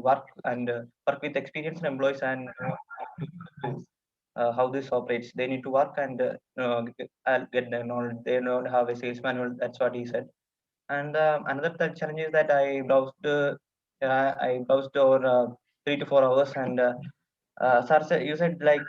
work and work with experienced employees and how this operates. They need to work and I'll get the knowledge. They don't have a sales manual. That's what he said. And another challenge is that I browsed over 3 to 4 hours and sir, you said like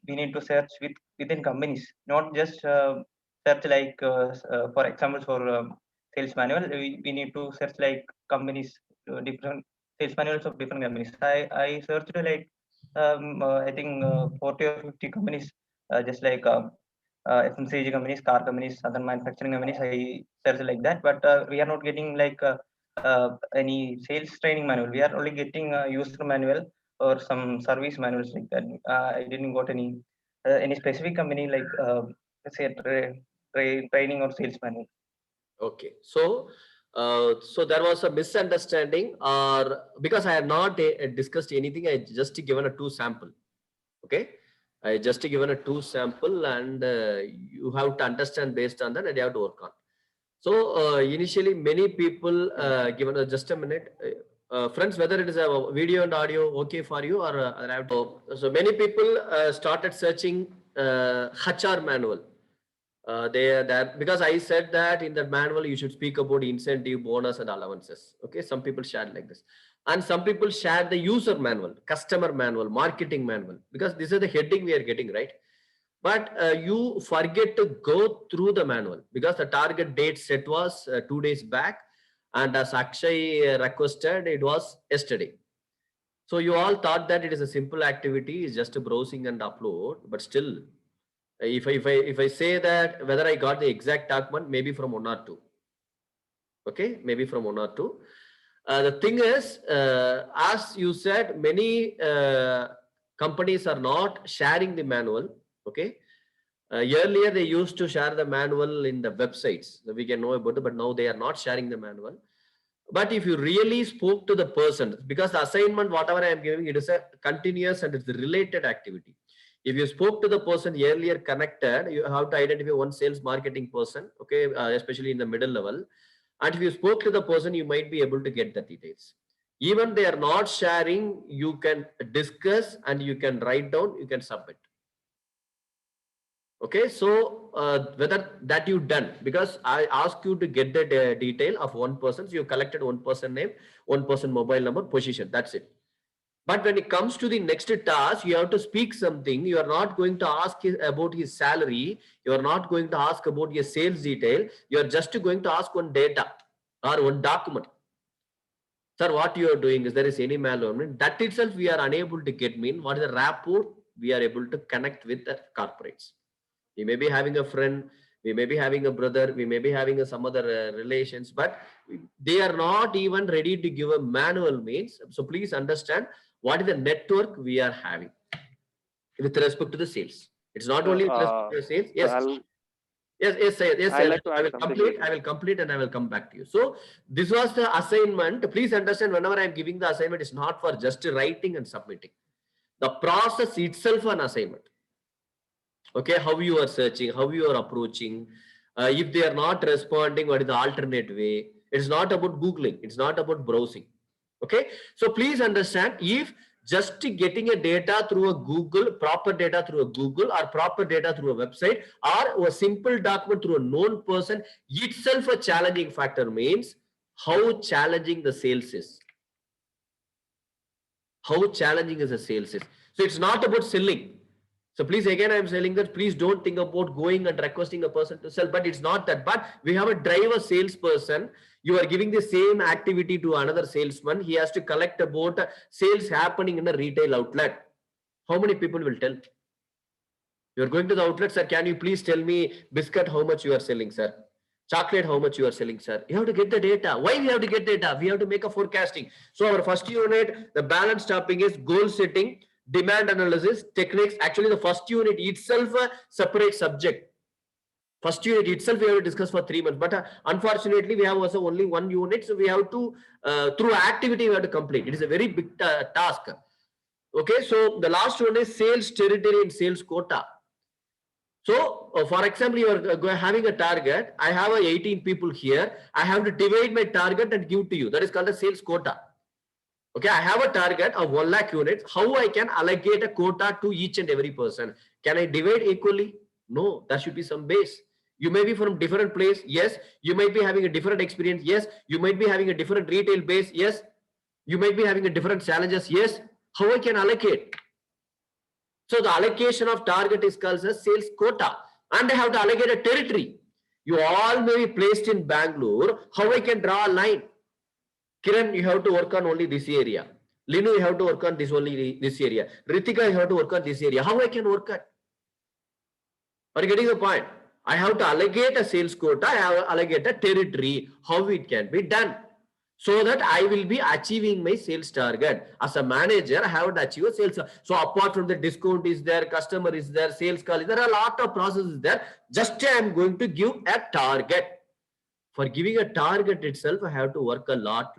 we need to search within companies, not just search like for example for sales manual. We need to search like companies, different sales manuals of different companies. I searched like I think 40 or 50 companies, just like FMCG companies, car companies, other manufacturing companies. I searched like that, but we are not getting like any sales training manual. We are only getting a user manual or some service manuals like that. I didn't got any specific company like let's say training or sales manual. Okay, so there was a misunderstanding, or because I have not discussed anything, I just given a two sample. Okay, I just given a two sample, and you have to understand based on that, and you have to work on. So initially, many people given just a minute. Friends, whether it is a video and audio okay for you, or I have to. So many people started searching HR manual. That because I said that in that manual you should speak about incentive, bonus, and allowances. Okay, some people shared like this, and some people shared the user manual, customer manual, marketing manual, because this is the heading we are getting, right? But you forget to go through the manual because the target date set was 2 days back, and as Akshay requested, it was yesterday. So you all thought that it is a simple activity, it's just a browsing and upload, but still, if I say that whether I got the exact document, maybe from one or two. Okay, maybe from one or two. The thing is, as you said, many companies are not sharing the manual. Okay, earlier they used to share the manual in the websites that we can know about it, but now they are not sharing the manual. But if you really spoke to the person, because the assignment, whatever I am giving, it is a continuous and it's a related activity. If you spoke to the person earlier connected, you have to identify one sales marketing person, okay, especially in the middle level. And if you spoke to the person, you might be able to get the details. Even they are not sharing, you can discuss and you can write down, you can submit. Okay, so whether that you done, because I asked you to get the detail of one person, so you collected one person name, one person mobile number, position, that's it. But when it comes to the next task, you have to speak something. You are not going to ask about his salary. You are not going to ask about your sales detail. You are just going to ask one data or one document. Sir, what you are doing, is there is any malware? That itself we are unable to get mean. What is the rapport we are able to connect with the corporates? We may be having a friend, we may be having a brother, we may be having some other relations, but they are not even ready to give a manual means. So please understand what is the network we are having with respect to the sales. It's not only with respect to the sales. Yes. Yes. Like I will complete and I will come back to you. So this was the assignment. Please understand, whenever I am giving the assignment, it's not for just writing and submitting. The process itself an assignment. Okay, how you are searching, how you are approaching. If they are not responding, what is the alternate way? It's not about Googling. It's not about browsing. Okay, so please understand, if just getting a data through a Google, proper data through a Google, or proper data through a website, or a simple document through a known person, itself a challenging factor, means how challenging the sales is. How challenging is the sales is. So it's not about selling. So please, again, I am saying that please don't think about going and requesting a person to sell, but it's not that. But we have a driver salesperson. You are giving the same activity to another salesman. He has to collect about sales happening in a retail outlet. How many people will tell? You are going to the outlet, sir. Can you please tell me biscuit how much you are selling, sir? Chocolate how much you are selling, sir? You have to get the data. Why we have to get data? We have to make a forecasting. So our first unit, the balance topic is goal setting, demand analysis, techniques. Actually, the first unit itself a separate subject. First unit itself we have to discuss for 3 months. But unfortunately, we have also only one unit. So we have to, through activity, we have to complete. It is a very big task. Okay, so the last one is sales territory and sales quota. So, for example, you are having a target. I have 18 people here. I have to divide my target and give to you. That is called a sales quota. Okay, I have a target of 1 lakh units. How I can allocate a quota to each and every person? Can I divide equally? No, there should be some base. You may be from different place. Yes. You might be having a different experience. Yes. You might be having a different retail base. Yes. You might be having a different challenges. Yes. How I can allocate? So the allocation of target is called as sales quota, and I have to allocate a territory. You all may be placed in Bangalore. How I can draw a line? Kiran, you have to work on only this area. Linu, you have to work on this area. Ritika, you have to work on this area. How I can work at? Are you getting the point? I have to allocate a sales quota. I have to allocate a territory. How it can be done? So that I will be achieving my sales target. As a manager, I have to achieve a sales. So apart from the discount is there, customer is there, sales call, there are a lot of processes there. Just I am going to give a target. For giving a target itself, I have to work a lot.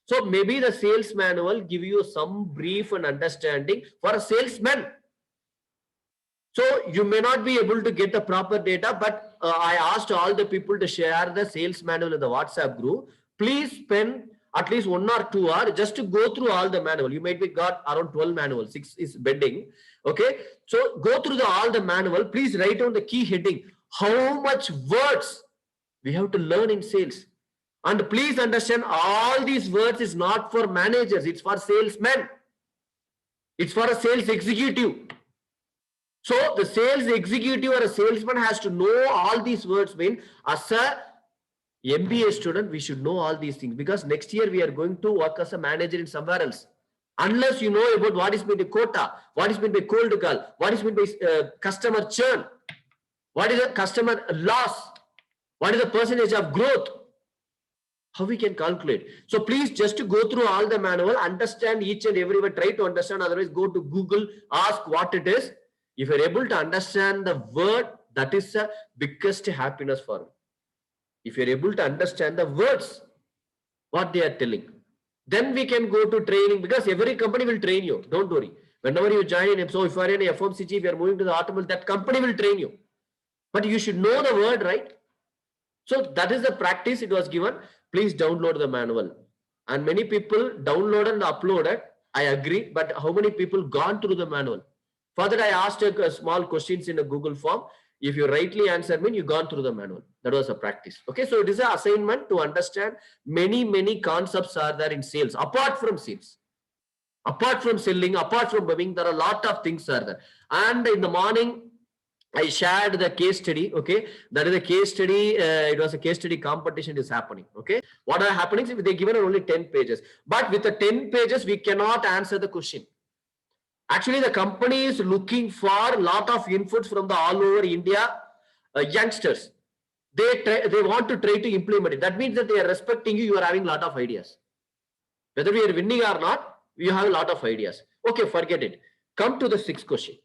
So maybe the sales manual give you some brief and understanding for a salesman. So you may not be able to get the proper data, but I asked all the people to share the sales manual in the WhatsApp group. Please spend at least 1 or 2 hours just to go through all the manual. You might be got around 12 manuals, 6 is pending. Okay. So go through all the manual. Please write down the key heading. How much words we have to learn in sales. And please understand, all these words is not for managers. It's for salesmen. It's for a sales executive. So the sales executive or a salesman has to know all these words. Mean as a MBA student, we should know all these things, because next year we are going to work as a manager in somewhere else. Unless you know about what is meant by quota, what is meant by cold call, what is meant by customer churn, what is a customer loss, what is the percentage of growth, how we can calculate. So please just to go through all the manual, understand each and every word, try to understand. Otherwise, go to Google, ask what it is. If you're able to understand the word, that is the biggest happiness for me. If you're able to understand the words, what they are telling, then we can go to training, because every company will train you. Don't worry. Whenever you join, so if you are in a FMCG, if you are moving to the automobile, that company will train you. But you should know the word, right? So that is the practice it was given. Please download the manual. And many people download and uploaded. I agree. But how many people gone through the manual? Further, I asked a small questions in a Google form. If you rightly answer me, you gone through the manual. That was a practice. Okay, so it is an assignment to understand many concepts are there in sales. Apart from sales, apart from selling, apart from buying, there are a lot of things are there. And in the morning, I shared the case study. Okay, that is a case study. It was a case study competition is happening. Okay, what are happening? If they given only 10 pages, but with the 10 pages, we cannot answer the question. Actually, the company is looking for a lot of inputs from the all over India youngsters. They want to try to implement it. That means that they are respecting you. You are having a lot of ideas. Whether we are winning or not, we have a lot of ideas. Okay, forget it. Come to the 6th question.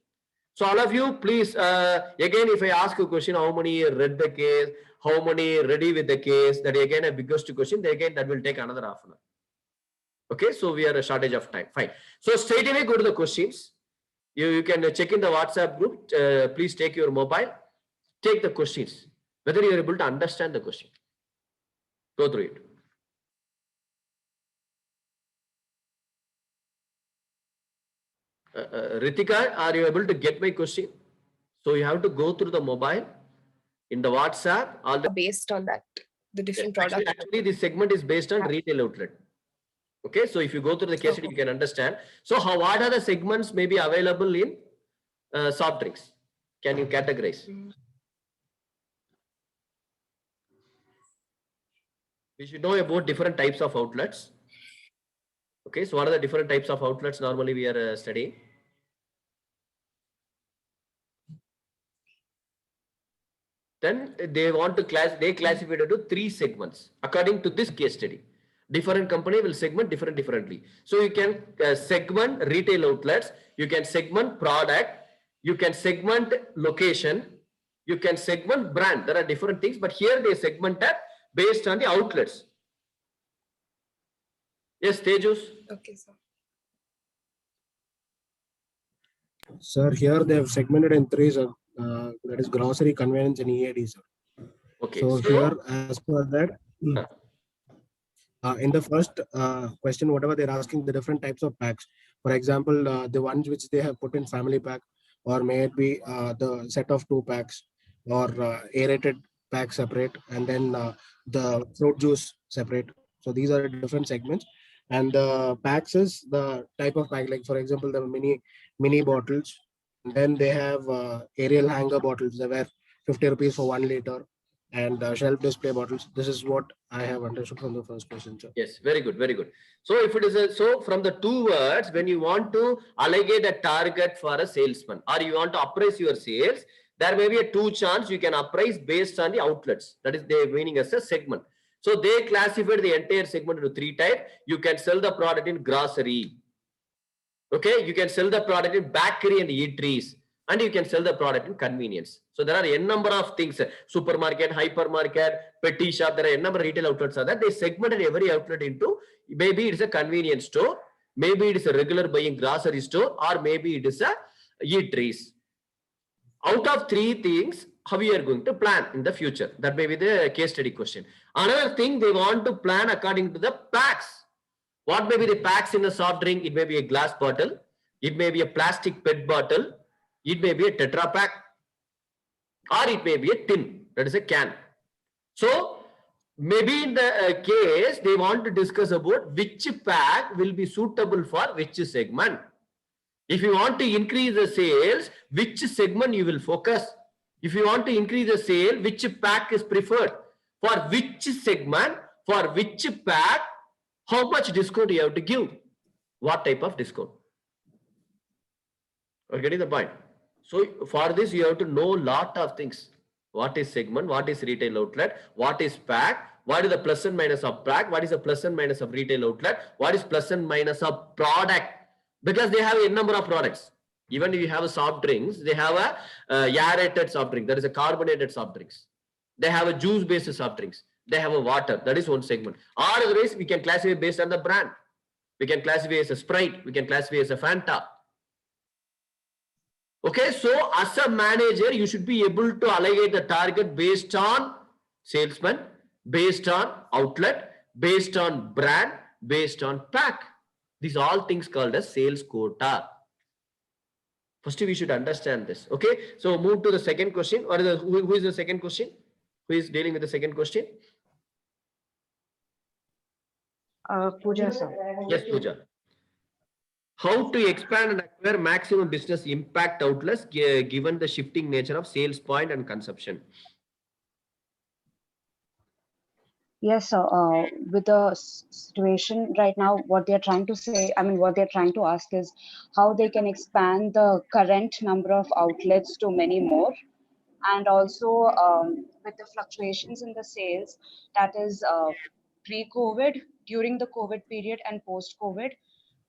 So all of you, please, again, if I ask a question, how many read the case, how many ready with the case, that again a biggest question, again that will take another half an hour. Okay, so we are a shortage of time. Fine. So straight away go to the questions. You can check in the WhatsApp group. Please take your mobile, take the questions, whether you are able to understand the question. Go through it. Ritika, are you able to get my question? So you have to go through the mobile in the WhatsApp. All the based on that, the different products. Actually, this segment is based on retail outlet. Okay, so if you go through the case study, you can understand. So what are the segments may be available in soft drinks? Can you categorize? We should know about different types of outlets. Okay, so what are the different types of outlets normally we are studying? Then they want to they classify it into 3 segments according to this case study. Different company will segment differently. So you can segment retail outlets, you can segment product, you can segment location, you can segment brand. There are different things, but here they segmented based on the outlets. Yes, Tejus. Okay, sir. Sir, here they have segmented in 3, sir. That is grocery, convenience, and EAD, sir. Okay. So here, as per that, In the first question, whatever they're asking, the different types of packs. For example, the ones which they have put in family pack, or may it be the set of 2 packs, or aerated pack separate, and then the fruit juice separate. So these are different segments. And the packs is the type of pack, like for example, the mini bottles. And then they have aerial hanger bottles. They were 50 rupees for 1 liter, and shelf display bottles. This is what I have understood from the first question, sir. Yes, very good, very good. So if it is so from the 2 words, when you want to allocate a target for a salesman or you want to appraise your sales, there may be a 2 chance you can appraise based on the outlets. That is their meaning as a segment. So they classified the entire segment into 3 types. You can sell the product in grocery. Okay, you can sell the product in bakery and eateries, and you can sell the product in convenience. So there are n number of things: supermarket, hypermarket, petty shop. There are n number of retail outlets are that they segmented every outlet into maybe it's a convenience store, maybe it is a regular buying grocery store, or maybe it is a eateries. Out of 3 things, how we are going to plan in the future? That may be the case study question. Another thing, they want to plan according to the packs. What may be the packs in a soft drink? It may be a glass bottle. It may be a plastic PET bottle. It may be a Tetra pack. Or it may be a tin. That is a can. So maybe in the case, they want to discuss about which pack will be suitable for which segment. If you want to increase the sales, which segment you will focus? If you want to increase the sale, which pack is preferred? For which segment, for which pack, how much discount you have to give? What type of discount? Are you getting the point? So for this, you have to know a lot of things. What is segment? What is retail outlet? What is pack? What is the plus and minus of pack? What is the plus and minus of retail outlet? What is plus and minus of product? Because they have a number of products. Even if you have a soft drinks, they have a aerated soft drink. There is a carbonated soft drinks. They have a juice-based soft drinks. They have a water. That is one segment. Or otherwise, we can classify based on the brand. We can classify as a Sprite. We can classify as a Fanta. Okay, so as a manager, you should be able to allocate the target based on salesman, based on outlet, based on brand, based on pack. These are all things called as sales quota. First, we should understand this. Okay, so move to the second question. Or who is the second question? Who is dealing with the second question? Pooja, sir. Yes, Pooja. How to expand and acquire maximum business impact outlets given the shifting nature of sales point and consumption? Yes, sir. With the situation right now, what they're trying to say, what they're trying to ask is how they can expand the current number of outlets to many more. And also with the fluctuations in the sales, that is pre-COVID, during the COVID period and post-COVID,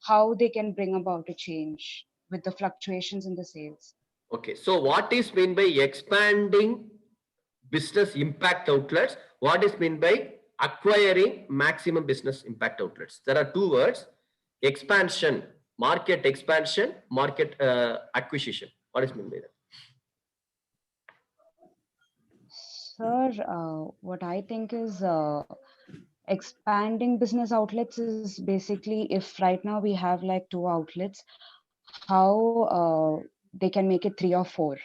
how they can bring about a change with the fluctuations in the sales. Okay, so what is meant by expanding business impact outlets? What is meant by acquiring maximum business impact outlets? There are 2 words: expansion, market expansion, market acquisition. What is meant by that? Sir, what I think is expanding business outlets is basically, if right now we have like 2 outlets, how they can make it 3 or 4.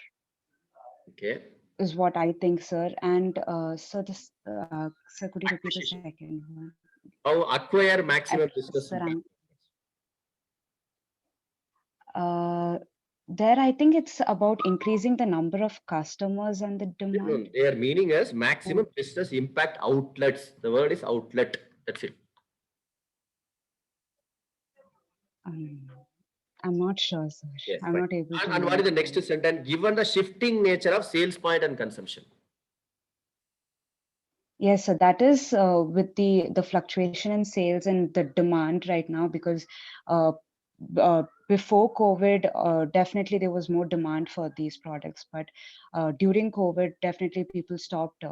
Okay. Is what I think, sir. And sir, this, sir, could you repeat the second one? How acquire maximum business Sir, impact? there, I think it's about increasing the number of customers and the demand. Their meaning is maximum business impact outlets. The word is outlet. That's it. I'm not sure, sir. Yes, I'm not able to. And what is the next sentence? Given the shifting nature of sales point and consumption. Yes, so that is with the fluctuation in sales and the demand right now, because before COVID, definitely there was more demand for these products, but during COVID, definitely people stopped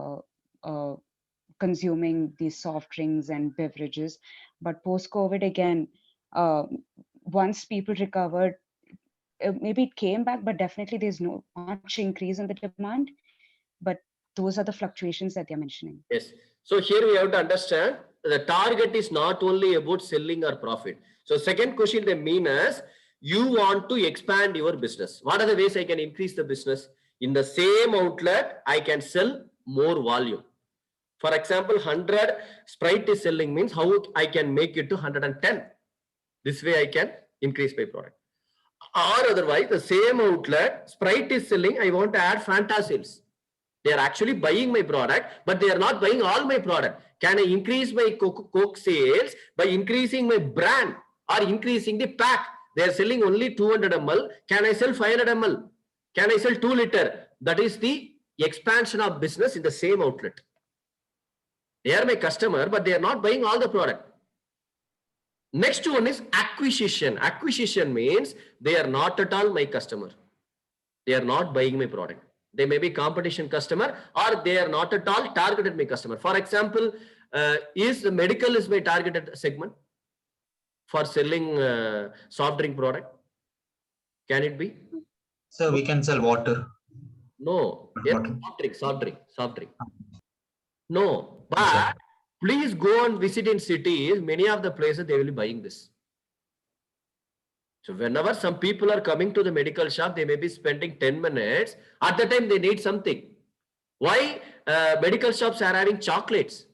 consuming these soft drinks and beverages. But post-COVID again, once people recovered, maybe it came back, but definitely there's no much increase in the demand. But those are the fluctuations that they're mentioning. Yes. So here we have to understand the target is not only about selling or profit. So second question, they mean as you want to expand your business. What are the ways I can increase the business? In the same outlet, I can sell more volume. For example, 100 Sprite is selling means how I can make it to 110. This way I can increase my product. Or otherwise, the same outlet, Sprite is selling, I want to add Fanta sales. They are actually buying my product, but they are not buying all my product. Can I increase my Coke sales by increasing my brand or increasing the pack? They are selling only 200 ml. Can I sell 500 ml? Can I sell 2 liter? That is the expansion of business in the same outlet. They are my customer, but they are not buying all the product. Next one is acquisition. Acquisition means they are not at all my customer. They are not buying my product. They may be competition customer or they are not at all targeted my customer. For example, is the medical is my targeted segment for selling soft drink product? Can it be? So we can sell water. No, yes, Water. soft drink. No, but please go and visit in cities. Many of the places they will be buying this. So whenever some people are coming to the medical shop, they may be spending 10 minutes. At the time they need something. Why medical shops are having chocolates?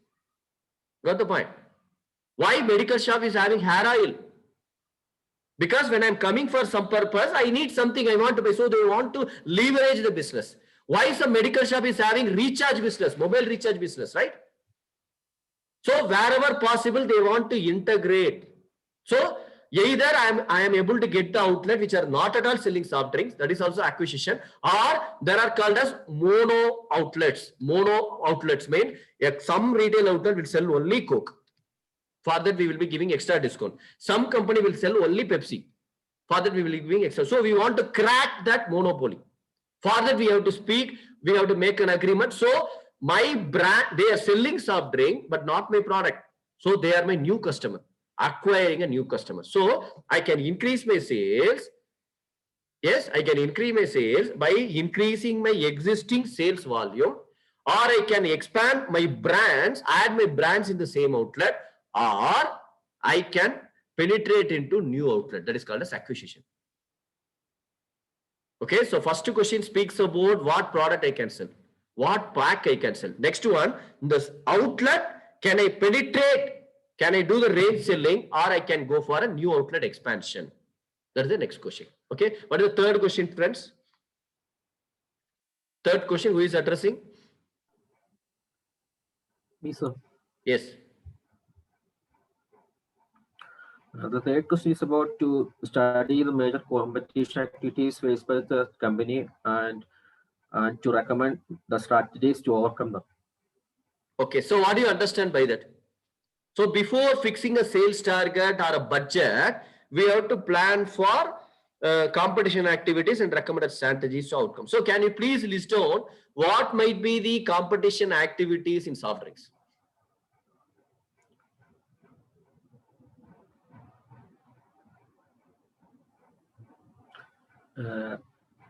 Got the point? Why medical shop is having hair oil? Because when I'm coming for some purpose, I need something I want to buy. So they want to leverage the business. Why some medical shop is having recharge business, mobile recharge business, right? So wherever possible, they want to integrate. So either I am able to get the outlet which are not at all selling soft drinks, that is also acquisition, or there are called as mono outlets. Mono outlets mean some retail outlet will sell only Coke. For that we will be giving extra discount. Some company will sell only Pepsi. For that we will be giving extra. So we want to crack that monopoly. For that we have to speak, we have to make an agreement. So my brand, they are selling soft drink, but not my product. So they are my new customer, acquiring a new customer. So I can increase my sales. Yes, I can increase my sales by increasing my existing sales volume, or I can expand my brands, add my brands in the same outlet, or I can penetrate into new outlet. That is called as acquisition. Okay, so first question speaks about what product I can sell, what pack I can sell. Next one, this outlet, can I penetrate? Can I do the range selling, or I can go for a new outlet expansion? That is the next question. Okay, what is the third question, friends? Third question, who is addressing? Me, sir. Yes. The third question is about to study the major competition activities faced by the company and to recommend the strategies to overcome them. Okay, so what do you understand by that? So before fixing a sales target or a budget, we have to plan for competition activities and recommended strategies to outcome. So can you please list down what might be the competition activities in soft drinks?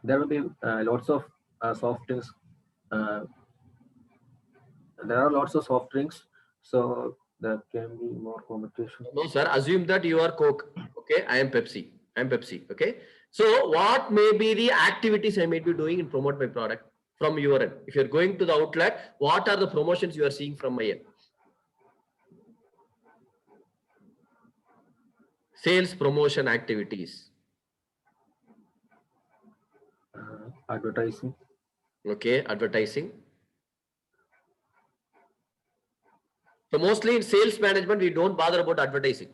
There will be lots of soft drinks. There are lots of soft drinks, so there can be more competition. No, sir. Assume that you are Coke. Okay, I am Pepsi. Okay. So what may be the activities I may be doing in promote my product from your end? If you're going to the outlet, what are the promotions you are seeing from my end? Sales promotion activities. Advertising. Okay, advertising. So mostly in sales management, we don't bother about advertising.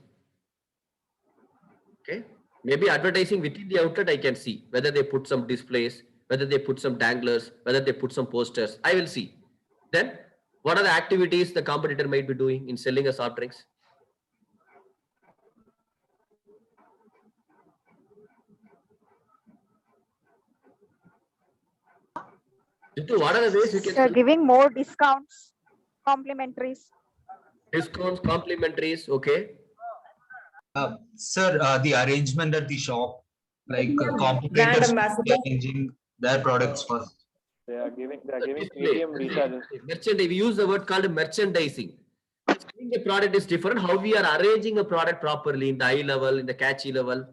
Okay, maybe advertising within the outlet, I can see whether they put some displays, whether they put some danglers, whether they put some posters. I will see. Then what are the activities the competitor might be doing in selling a soft drinks? What are the ways you can They're giving more discounts, complimentaries. discounts, complimentaries? Okay. Sir, the arrangement at the shop, like Brand competitors ambassador. arranging their products first. They are giving Display. premium recharges. Merchandise. We use the word called merchandising. the product is different. How we are arranging a product properly in the eye level, in the catchy level.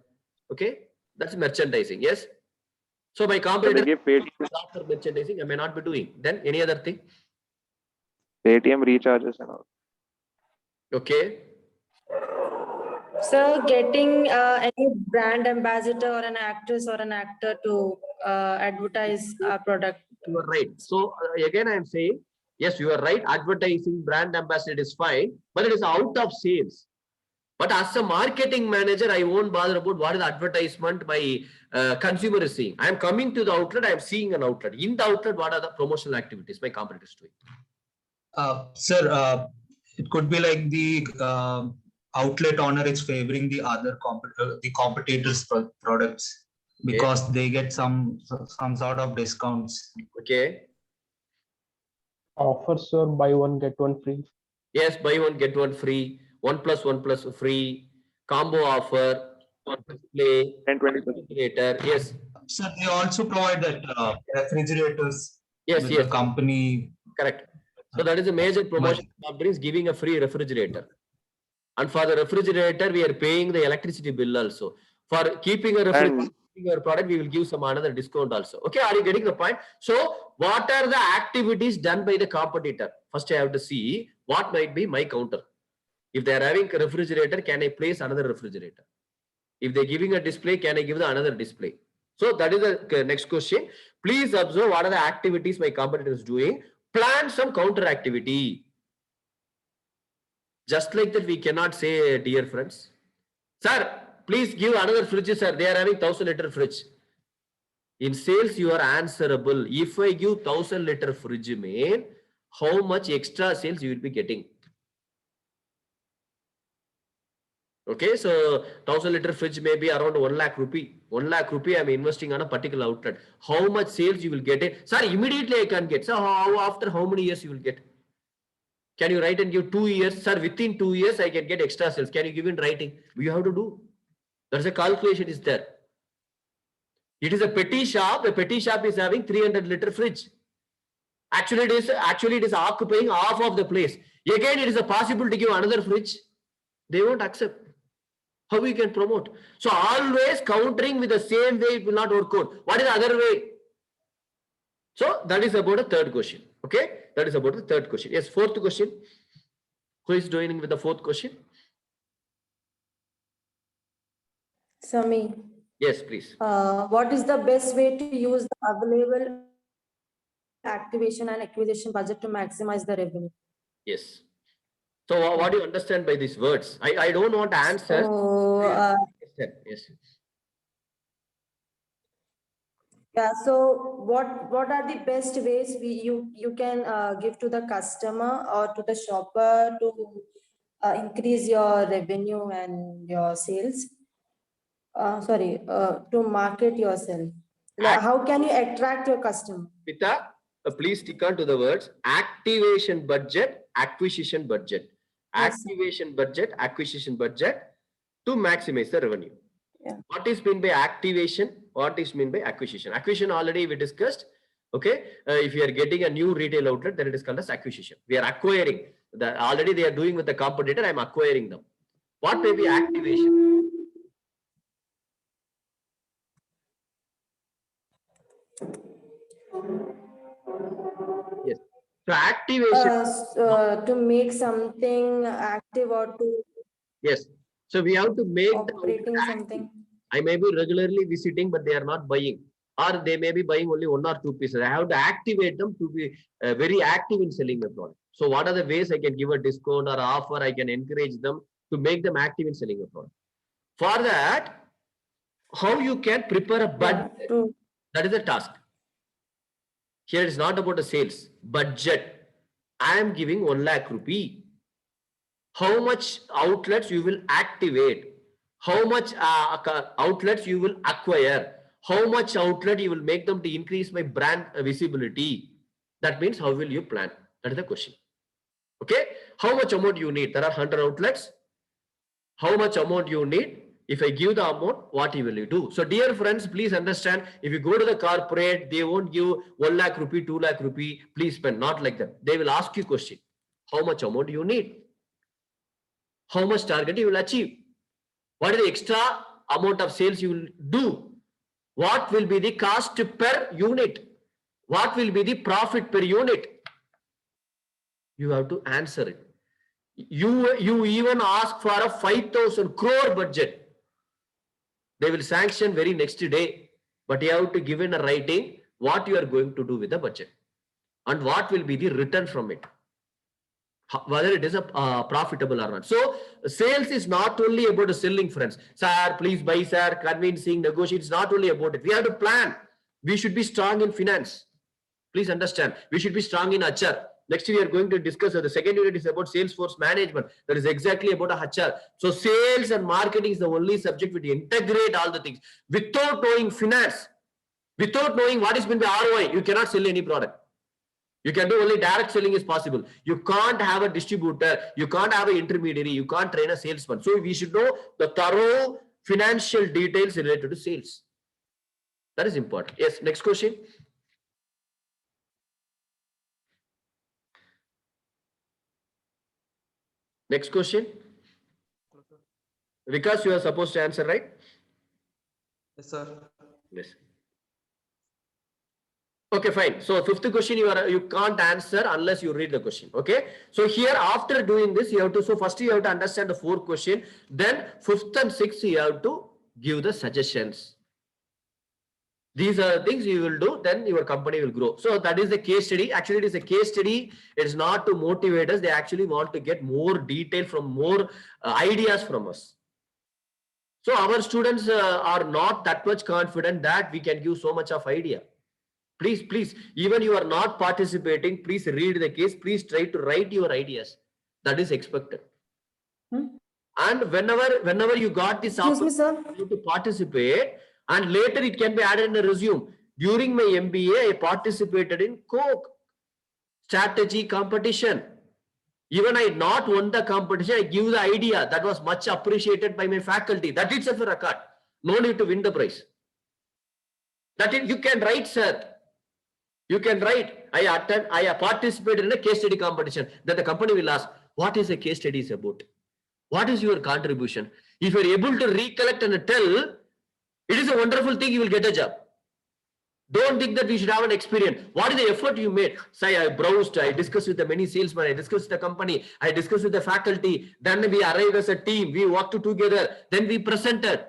Okay, that's merchandising. Yes. So my So they competitor give Paytm, after merchandising, I may not be doing. Then any other thing? Paytm recharges and all. Okay. So getting any brand ambassador or an actress or an actor to advertise our product. You are right. So again, I am saying, yes, you are right. Advertising, brand ambassador is fine, but it is out of sales. But as a marketing manager, I won't bother about what is the advertisement my consumer is seeing. I am coming to the outlet, I am seeing an outlet. In the outlet, what are the promotional activities my competitor is doing? Sir, it could be like the outlet owner is favoring the other competitors' products because they get some sort of discounts. Okay. Offers or buy one get one free. Yes, buy one get one free, 1+1+ free, combo offer, display, 10-20%. refrigerator. Yes. Sir, they also provide that refrigerators. Yes, with yes. the company. Correct. So that is a major promotion. Company is giving a free refrigerator. And for the refrigerator, we are paying the electricity bill also. For keeping a refrigerator, your product, we will give some another discount also. Okay, are you getting the point? So what are the activities done by the competitor? First, I have to see what might be my counter. If they are having a refrigerator, can I place another refrigerator? If they're giving a display, can I give the another display? So that is the next question. Please observe what are the activities my competitor is doing. Plan some counter activity. Just like that, we cannot say, dear friends, sir, please give another fridge, sir. They are having 1,000-liter fridge. In sales, you are answerable. If I give 1,000-liter fridge, man, how much extra sales you will be getting? Okay, so 1,000-liter fridge may be around 1 lakh rupee. 1 lakh rupee I am investing on a particular outlet. How much sales you will get it? Sir, immediately I can get. So after how many years you will get? Can you write and give 2 years? Sir, within 2 years I can get extra sales. Can you give in writing? You have to do. There's a calculation is there. It is a petty shop. A petty shop is having 300-liter fridge. Actually, it is occupying half of the place. Again, it is possible to give another fridge. They won't accept. How we can promote? So always countering with the same way, it will not work out. What is the other way? So that is about the third question. Okay, that is about the third question. Yes, fourth question. Who is joining with the fourth question? Sami. Yes, please. What is the best way to use the available activation and acquisition budget to maximize the revenue? Yes. So what do you understand by these words? I don't want to answer. So, yes. Yeah. So what are the best ways you can give to the customer or to the shopper to increase your revenue and your sales? To market yourself. How can you attract your customer? Pita, please stick on to the words activation budget, acquisition budget. Yes. Activation budget, acquisition budget to maximize the revenue. Yeah. What is meant by activation? What is meant by acquisition? Acquisition already we discussed. Okay, if you are getting a new retail outlet, then it is called as acquisition. We are acquiring. Already they are doing with the competitor. I am acquiring them. What may be activation? Yes. So activation to make something active or to yes. So we have to make operating something. I may be regularly visiting, but they are not buying, or they may be buying only 1 or 2 pieces. I have to activate them to be very active in selling the product. So what are the ways I can give a discount or offer? I can encourage them to make them active in selling the product. For that, how you can prepare a budget? That is the task. Here it is not about the sales budget. I am giving 1 lakh rupee. How much outlets you will activate? How much outlets you will acquire? How much outlet you will make them to increase my brand visibility? That means how will you plan? That is the question. Okay. How much amount you need? There are 100 outlets. How much amount you need? If I give the amount, what will you do? So dear friends, please understand, if you go to the corporate, they won't give 1 lakh rupee, 2 lakh rupee, please spend. Not like that. They will ask you question. How much amount you need? how much target you will achieve, what is the extra amount of sales you will do, what will be the cost per unit, what will be the profit per unit. You have to answer it. You even ask for a 5,000 crore budget. They will sanction very next day, but you have to give in a writing what you are going to do with the budget and what will be the return from it, whether it is a profitable or not. So sales is not only about the selling, friends. Sir, please buy, sir, convincing, negotiate. It's not only about it. We have to plan. We should be strong in finance. Please understand. We should be strong in HR. Next we are going to discuss, the second unit is about Salesforce management. That is exactly about a HR. So sales and marketing is the only subject which integrate all the things. Without knowing finance, without knowing what is been the ROI, you cannot sell any product. You can do only direct selling is possible. You can't have a distributor. You can't have an intermediary. You can't train a salesman. So we should know the thorough financial details related to sales. That is important. Yes, next question. Next question. Vikas, you are supposed to answer, right? Yes, sir. Yes. Okay, fine. So fifth question you can't answer unless you read the question. Okay. So here after doing this, you have to, so first you have to understand the 4 question. Then 5th and 6th you have to give the suggestions. These are things you will do, then your company will grow. So that is the case study. Actually, it is a case study. It's not to motivate us. They actually want to get more detail from more ideas from us. So our students are not that much confident that we can give so much of idea. Please, even you are not participating, please read the case. Please try to write your ideas. That is expected. And whenever you got this opportunity to participate, and later it can be added in the resume. During my MBA, I participated in Coke strategy competition. Even I not won the competition, I give the idea. That was much appreciated by my faculty. That itself a record. No need to win the prize. That is, you can write, sir. You can write. I participated in a case study competition. Then the company will ask, what is a case study is about? What is your contribution? If you are able to recollect and tell, it is a wonderful thing, you will get a job. Don't think that we should have an experience. What is the effort you made? Say, I browsed, I discussed with the many salesmen, I discussed with the company, I discussed with the faculty. Then we arrived as a team, we worked together, then we presented.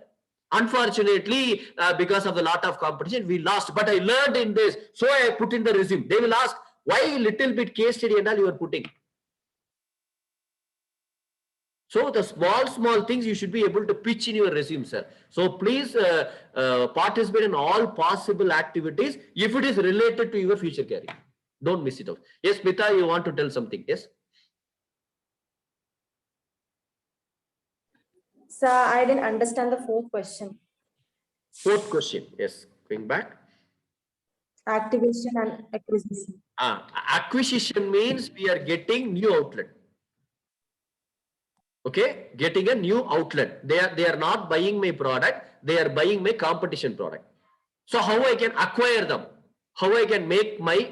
Unfortunately, because of a lot of competition, we lost. But I learned in this, so I put in the resume. They will ask, why little bit case study and all you are putting? So the small things you should be able to pitch in your resume, sir. So please participate in all possible activities if it is related to your future career. Don't miss it out. Yes, Mita, you want to tell something? Yes. Sir, I didn't understand the 4th question. 4th question. Yes. Going back. Activation and acquisition. Acquisition means we are getting new outlet. Okay, getting a new outlet. They are not buying my product, they are buying my competition product. So how I can acquire them? How I can make my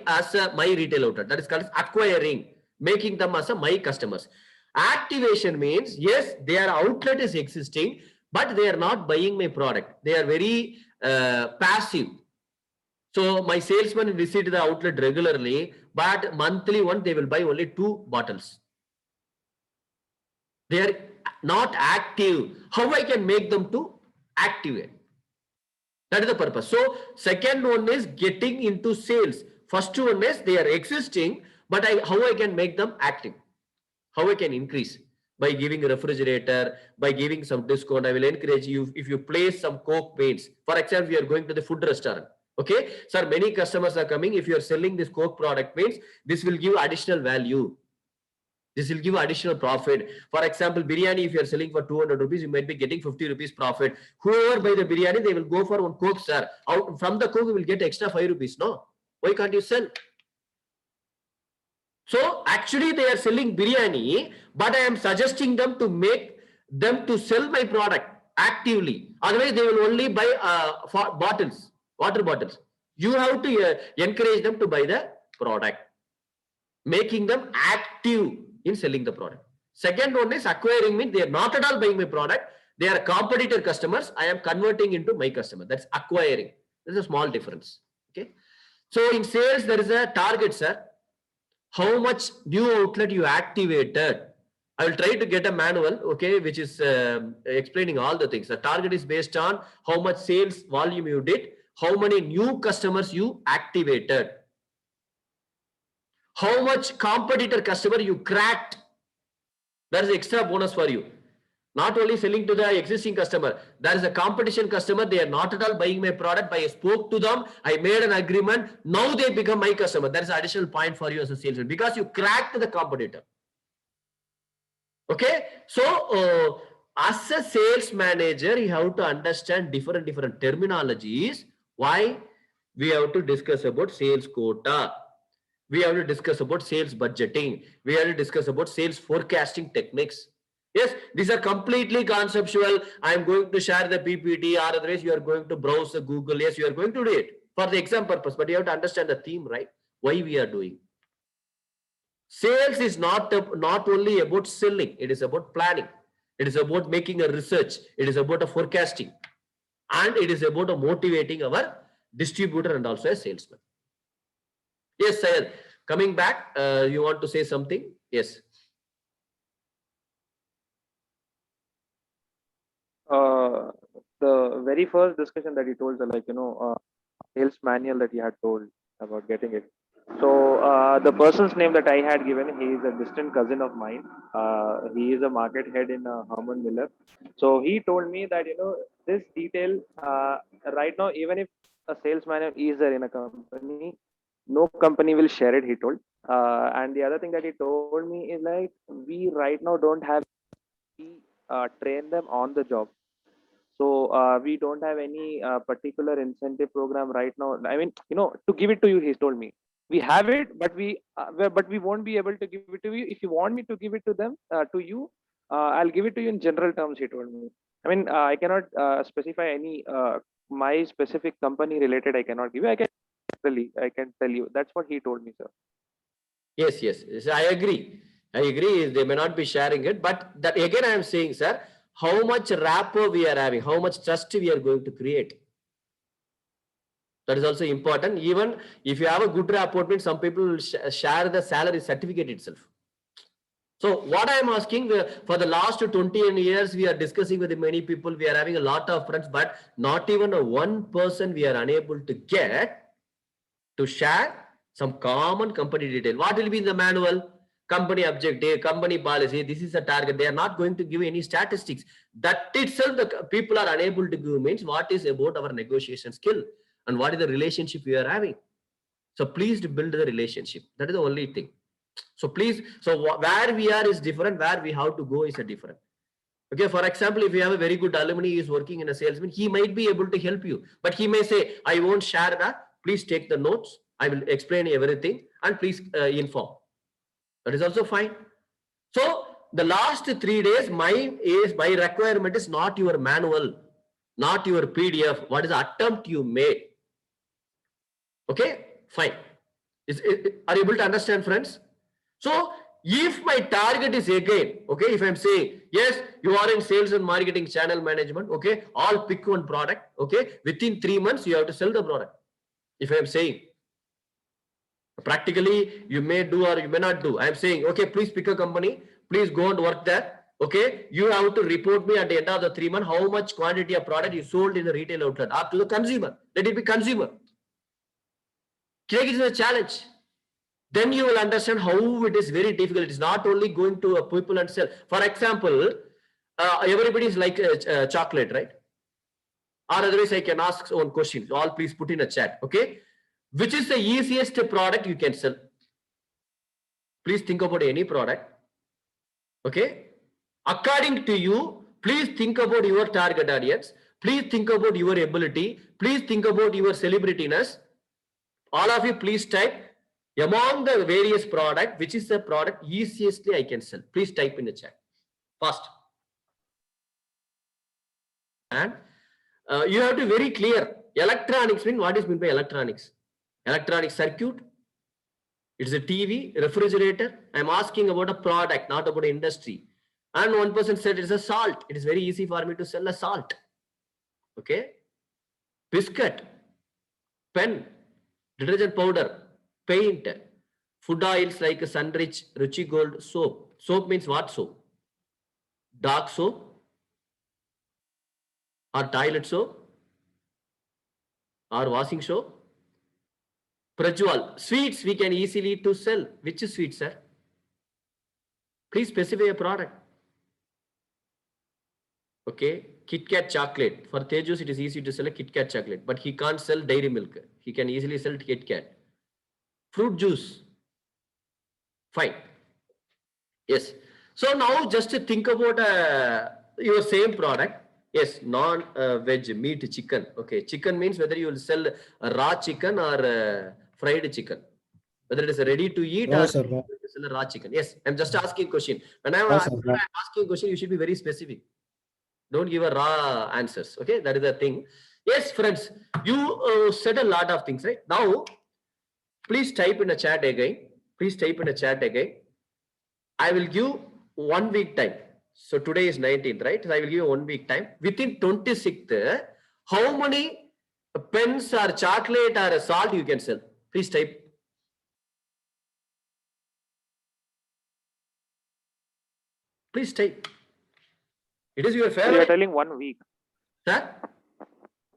retail outlet? That is called acquiring, making them as my customers. Activation means, yes, their outlet is existing, but they are not buying my product. They are very passive. So my salesman visit the outlet regularly, but monthly once they will buy only 2 bottles. They are not active. How I can make them to activate? That is the purpose. So second one is getting into sales. First one is they are existing, but how I can make them active? How I can increase? By giving a refrigerator, by giving some discount. I will encourage you if you place some Coke paints. For example, we are going to the food restaurant. Okay, sir, many customers are coming. If you are selling this Coke product paints, this will give additional value. This will give additional profit. For example, biryani, if you are selling for 200 rupees, you might be getting 50 rupees profit. Whoever buy the biryani, they will go for one Coke, sir. Out from the Coke, you will get extra 5 rupees. No, why can't you sell? So actually they are selling biryani, but I am suggesting them to make them to sell my product actively. Otherwise, they will only buy bottles, water bottles. You have to encourage them to buy the product, making them active in selling the product. Second one is acquiring means they are not at all buying my product. They are competitor customers. I am converting into my customer. That's acquiring. There's a small difference. Okay. So in sales, there is a target, sir. How much new outlet you activated. I will try to get a manual, okay, which is explaining all the things. The target is based on how much sales volume you did, how many new customers you activated, how much competitor customer you cracked. That is extra bonus for you. Not only selling to the existing customer, there is a competition customer. They are not at all buying my product, but I spoke to them. I made an agreement. Now they become my customer. That is an additional point for you as a salesman because you cracked the competitor. Okay. So as a sales manager, you have to understand different terminologies. Why? We have to discuss about sales quota. We have to discuss about sales budgeting. We have to discuss about sales forecasting techniques. Yes, these are completely conceptual. I am going to share the PPT, or otherwise you are going to browse the Google. Yes, you are going to do it for the exam purpose, but you have to understand the theme, right? Why we are doing. Sales is not only about selling. It is about planning. It is about making a research. It is about a forecasting. And it is about a motivating our distributor and also a salesman. Yes, sir. Coming back, you want to say something? Yes. The very first discussion that he told, like, sales manual that he had told about getting it. So the person's name that I had given, he is a distant cousin of mine. He is a market head in Herman Miller. So he told me that, this detail right now, even if a sales manual is there in a company, no company will share it, he told. And the other thing that he told me is like, we right now don't have train them on the job. So we don't have any particular incentive program right now. I mean, to give it to you, he told me. We have it, but we won't be able to give it to you. If you want me to give it to them, to you, I'll give it to you in general terms, he told me. I mean, I cannot specify any my specific company related. I cannot give you. I can tell you. That's what he told me, sir. Yes. I agree. They may not be sharing it, but that again I am saying, sir, how much rapport we are having, how much trust we are going to create. That is also important. Even if you have a good rapport, means some people will share the salary certificate itself. So what I am asking, for the last 20 years, we are discussing with many people. We are having a lot of friends, but not even one person we are unable to get to share some common company detail. What will be in the manual? Company objective, company policy, this is the target. They are not going to give any statistics. That itself, the people are unable to give means what is about our negotiation skill and what is the relationship we are having. So please build the relationship. That is the only thing. So please, where we are is different, where we have to go is a different. Okay, for example, if you have a very good alumni who is working in a salesman, he might be able to help you, but he may say, I won't share that. Please take the notes. I will explain everything and please inform. That is also fine. So the last 3 days, my requirement is not your manual, not your PDF. What is the attempt you made? Okay, fine. Are you able to understand, friends? So if my target is again, okay, if I'm saying, yes, you are in sales and marketing channel management, okay, all pick one product, okay, within 3 months, you have to sell the product. If I'm saying, practically, you may do or you may not do. I'm saying, okay, please pick a company. Please go and work there. Okay, you have to report me at the end of the 3 months how much quantity of product you sold in the retail outlet up to the consumer. Let it be consumer. Take it as a challenge. Then you will understand how it is very difficult. It is not only going to a people and sell. For example, everybody is like chocolate, right? Or otherwise, I can ask one question. All please put in a chat. Okay. Which is the easiest product you can sell? Please think about any product. Okay. According to you, please think about your target audience. Please think about your ability. Please think about your celebrityness. All of you, please type among the various product, which is the product easiestly I can sell. Please type in the chat. Fast. And you have to be very clear. Electronics mean what is meant by electronics? Electronic circuit, it's a TV, refrigerator. I'm asking about a product, not about industry. And one person said it's a salt. It is very easy for me to sell a salt. Okay. Biscuit, pen, detergent powder, paint, food oils like Sunrich, Ruchi Gold, soap. Soap means what soap? Dark soap or toilet soap or washing soap? Prajwal, sweets we can easily to sell. Which sweets, sir? Please specify a product. Okay, Kit Kat chocolate. For Tejus, it is easy to sell a Kit Kat chocolate, but he can't sell dairy milk. He can easily sell Kit Kat. Fruit juice. Fine. Yes. So now just to think about your same product. Yes, non-veg meat chicken. Okay, chicken means whether you will sell a raw chicken or fried chicken. Whether it is ready to eat No, or sir. sell a raw chicken. Yes, I'm just asking question. When I'm No, sir. asking question, you should be very specific. Don't give a raw answers. Okay, that is the thing. Yes, friends, you said a lot of things, right? Now, please type in a chat again. Please type in a chat again. I will give 1 week time. So today is 19th, right? So I will give you 1 week time. Within 26th, how many pens or chocolate or salt you can sell? Please type. Please type. It is your So you are favorite. telling 1 week. Sir?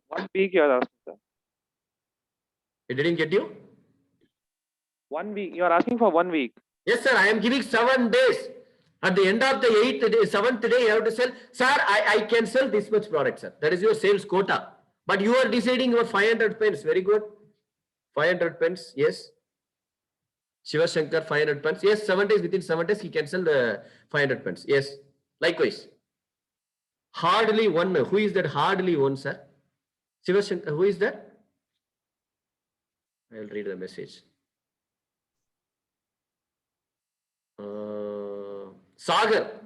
1 week you are asking, sir. It didn't get you? 1 week. You are asking for 1 week. Yes, sir. I am giving 7 days. At the end of the 8th day, 7th day, you have to sell. Sir, I can sell this much product, sir. That is your sales quota. But you are deciding your 500 pens. Very good. 500 pens. Yes. Shiva Shankar, 500 pens. Yes, 7 days. Within 7 days, he can sell the 500 pens. Yes. Likewise. Hardly one. Who is that hardly one, sir? Shiva Shankar, who is that? I will read the message. Sagar,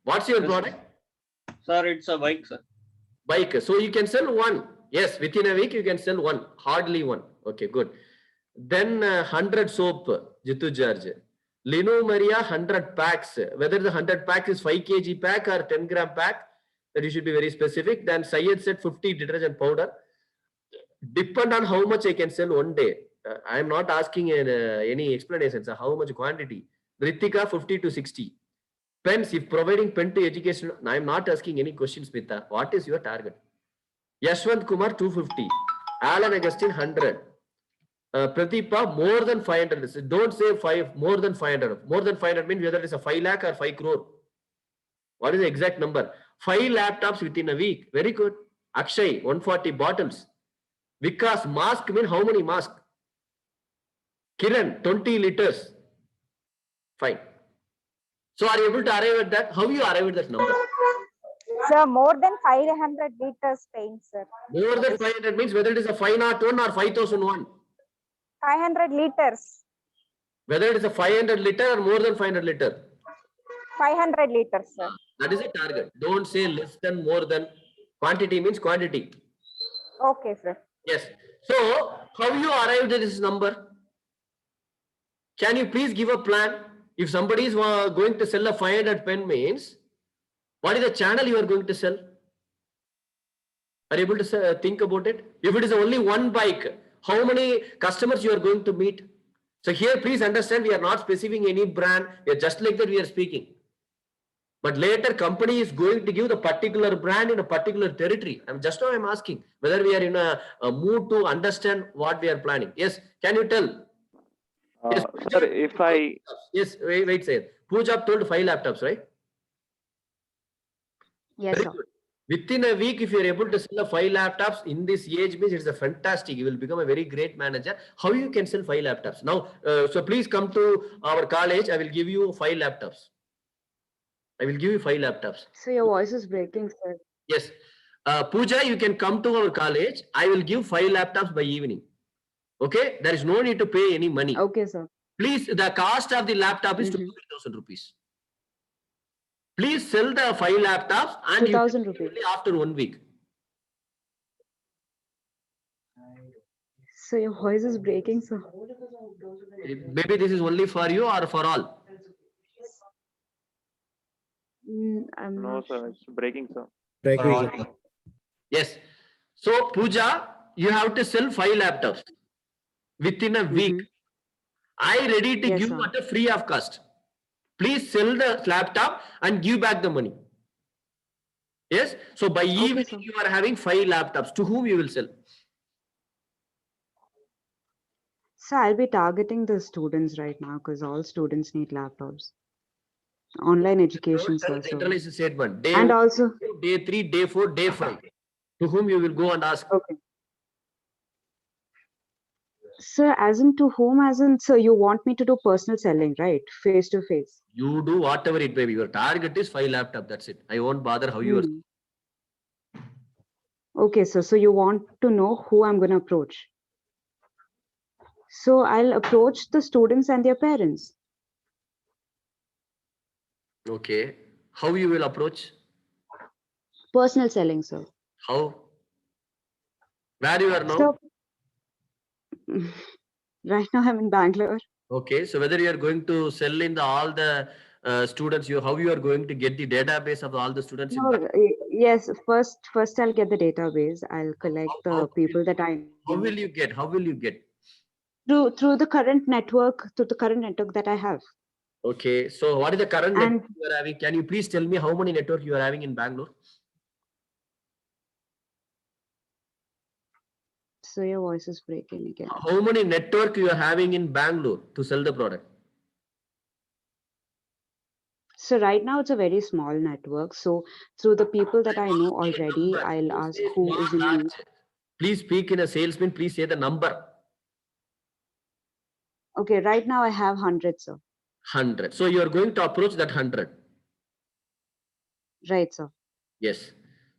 what's your product? Sir, it's a bike, sir. Bike. So you can sell one. Yes, within a week you can sell one. Hardly one. Okay, good. Then 100 soap, Jitu George. Lino Maria 100 packs. Whether the 100 packs is 5 kg pack or 10 gram pack, that you should be very specific. Then Syed said 50 detergent powder. Depend on how much I can sell one day. I am not asking any explanations. How much quantity? Ritika 50 to 60. Pens, if providing pen to education, I am not asking any questions, Mita. What is your target? Yashwant Kumar 250. Alan Agustin 100. Pradeepa more than 500. Don't say 5, more than 500. More than 500 means whether it is a 5 lakh or 5 crore. What is the exact number? 5 laptops within a week. Very good. Akshay 140 bottles. Vikas mask mean how many masks? Kiran 20 liters. Fine. So are you able to arrive at that? How you arrive at that number? Sir, more than 500 liters paint, sir. More than 500 means whether it is a 501 or 5001. 500 liters. Whether it is a 500 liter or more than 500 liter. 500 liters, sir. That is a target. Don't say less than, more than. Quantity means quantity. Okay, sir. Yes. So how you arrived at this number? Can you please give a plan? If somebody is going to sell a 500 pen means, what is the channel you are going to sell? Are you able to think about it? If it is only one bike, how many customers you are going to meet? So here, please understand, we are not specifying any brand. We are just like that we are speaking. But later, company is going to give the particular brand in a particular territory. I'm asking whether we are in a mood to understand what we are planning. Yes, can you tell? Yes, sir, if I... Yes, wait, say. Pooja told 5 laptops, right? Yes, Very sir. good. Within a week, if you're able to sell 5 laptops in this age, means it's a fantastic. You will become a very great manager. How you can sell 5 laptops? Now, so please come to our college. I will give you 5 laptops. I will give you 5 laptops. So your voice is breaking, sir. Yes. Pooja, you can come to our college. I will give 5 laptops by evening. Okay? There is no need to pay any money. Okay, sir. Please, the cost of the laptop is 2,000 rupees. Please sell the 5 laptops and 2,000 rupees after 1 week. So your voice is breaking, sir. Maybe this is only for you or for all. I'm No, not sir, sure. it's breaking, sir. Breaking. Audio. Yes. So Pooja, you have to sell 5 laptops within a week. I ready to Yes, give sir. at a free of cost. Please sell the laptop and give back the money. Yes. So by evening sir. you are having 5 laptops. To whom you will sell? So I'll be targeting the students right now because all students need laptops. Online education, Don't tell sir. So. generalized statement. Day And 1, also, day 3, day 4, day 5. To whom you will go and ask? okay. Sir, as in to whom, as in, sir, you want me to do personal selling, right? Face to face. You do whatever it may be. Your target is 5 laptop. That's it. I won't bother how you are. Okay, sir. So you want to know who I'm going to approach. So I'll approach the students and their parents. Okay. How you will approach? Personal selling, sir. How? Where you are now? So, right now I'm in Bangalore. Okay. So whether you are going to sell in all the students, how you are going to get the database of all the students in No, Bangalore? yes, first I'll get the database. I'll collect the people that I How know will you get? How will you get? through the current network, that I have. Okay. So what is the current And- network you are having? Can you please tell me how many network you are having in Bangalore? So your voice is breaking again. How many network you are having in Bangalore to sell the product? So right now it's a very small network. So through the people that I know already, I'll ask who is in need. Please speak in a salesman. Please say the number. Okay, right now I have 100, sir. 100. So you are going to approach that 100. Right, sir. Yes.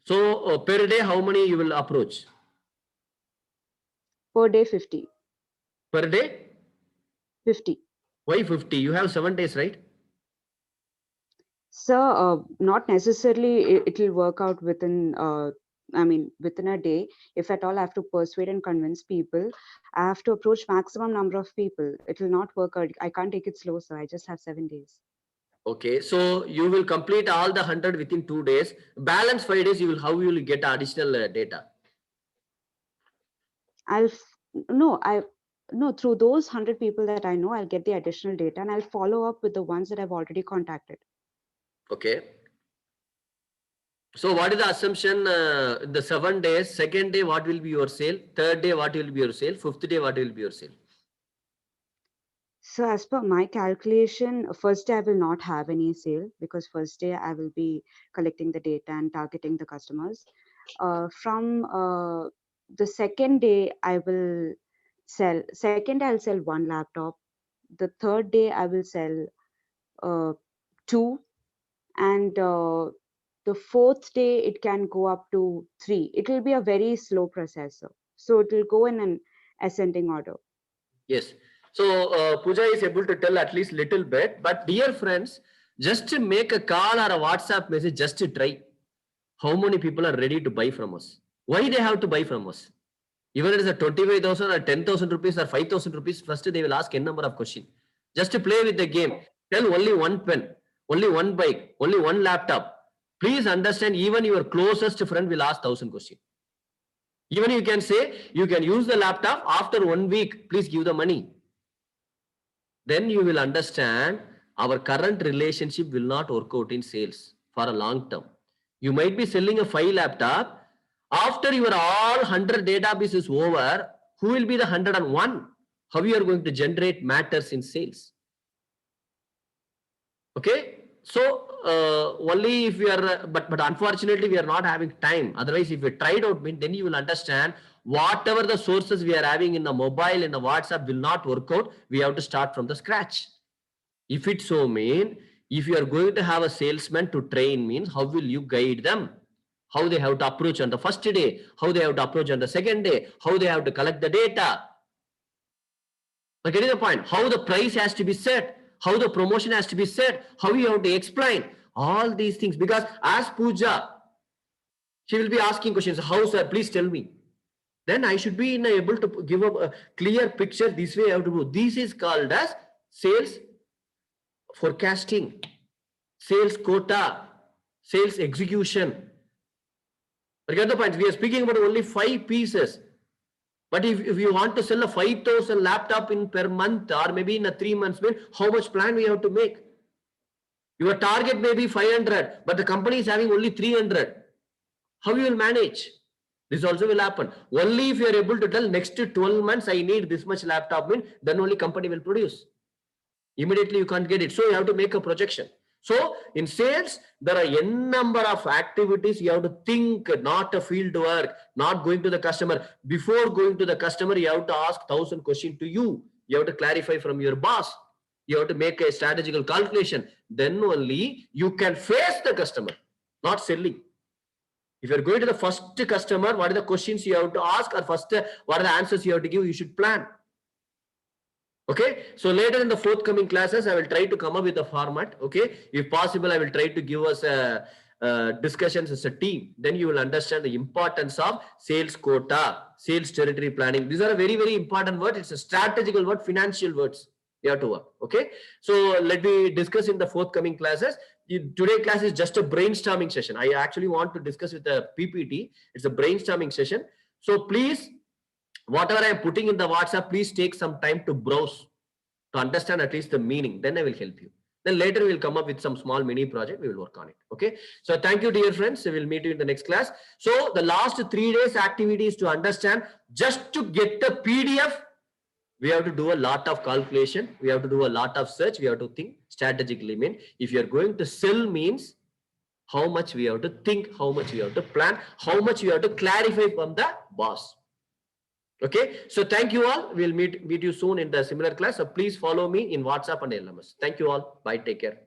So per day, how many you will approach? Per day, 50. Per day? 50. Why 50? You have 7 days, right? Sir, not necessarily it will work out within, within a day. If at all I have to persuade and convince people, I have to approach maximum number of people. It will not work out. I can't take it slow, sir. I just have 7 days. Okay. So you will complete all the 100 within 2 days. Balance 5 days, how you will get additional data? No, through those 100 people that I know, I'll get the additional data and I'll follow up with the ones that I've already contacted. Okay. So what is the assumption in the 7 days? Second day, what will be your sale? Third day, what will be your sale? Fifth day, what will be your sale? So as per my calculation, first day I will not have any sale because first day I will be collecting the data and targeting the customers. From the second day, I will sell. Second, I'll sell 1 laptop. The third day, I will sell 2, and the fourth day it can go up to 3. It will be a very slow processor, so it will go in an ascending order. Yes. So Pooja is able to tell at least little bit, but dear friends, just to make a call or a WhatsApp message, just to try how many people are ready to buy from us. Why they have to buy from us? Even it is a 25,000 or 10,000 rupees or 5,000 rupees, first they will ask n number of questions. Just to play with the game. Tell only one pen, only one bike, only one laptop. Please understand, even your closest friend will ask 1,000 questions. Even you can say, you can use the laptop after 1 week, please give the money. Then you will understand our current relationship will not work out in sales for a long term. You might be selling a 5 laptop. After your all 100 database is over, who will be the 101? How you are going to generate matters in sales? Okay. So only if we are, but unfortunately we are not having time. Otherwise, if we tried out, then you will understand whatever the sources we are having in the mobile, in the WhatsApp will not work out. We have to start from the scratch. If it so mean, if you are going to have a salesman to train means, how will you guide them? How they have to approach on the first day, how they have to approach on the second day, how they have to collect the data. But getting the point, how the price has to be set, how the promotion has to be set, how you have to explain all these things. Because as Pooja, she will be asking questions. How, sir? Please tell me. Then I should be able to give a clear picture. This way I have to do. This is called as sales forecasting, sales quota, sales execution. You get the point? We are speaking about only 5 pieces. But if you want to sell a 5,000 laptop in per month or maybe in a 3 months, how much plan we have to make? Your target may be 500, but the company is having only 300. How you will manage? This also will happen. Only if you are able to tell next 12 months, I need this much laptop, then only company will produce. Immediately you can't get it. So you have to make a projection. So in sales, there are n number of activities you have to think, not a field work, not going to the customer. Before going to the customer, you have to ask 1,000 questions to you. You have to clarify from your boss. You have to make a strategical calculation. Then only you can face the customer, not selling. If you're going to the first customer, what are the questions you have to ask, or first, what are the answers you have to give? You should plan. Okay, so later in the forthcoming classes, I will try to come up with a format. Okay, if possible, I will try to give us discussions as a team. Then you will understand the importance of sales quota, sales territory planning. These are very, very important words. It's a strategical word, financial words. You have to work. Okay, so let me discuss in the forthcoming classes. Today class is just a brainstorming session. I actually want to discuss with the PPT. It's a brainstorming session. So please, whatever I am putting in the WhatsApp, please take some time to browse, to understand at least the meaning. Then I will help you. Then later we will come up with some small mini project. We will work on it. Okay. So thank you, dear friends. We will meet you in the next class. So the last 3 days activity is to understand, just to get the PDF, we have to do a lot of calculation. We have to do a lot of search. We have to think strategically. If you are going to sell, means how much we have to think, how much we have to plan, how much we have to clarify from the boss. Okay, so thank you all. We'll meet you soon in the similar class. So please follow me in WhatsApp and LMS. Thank you all. Bye. Take care.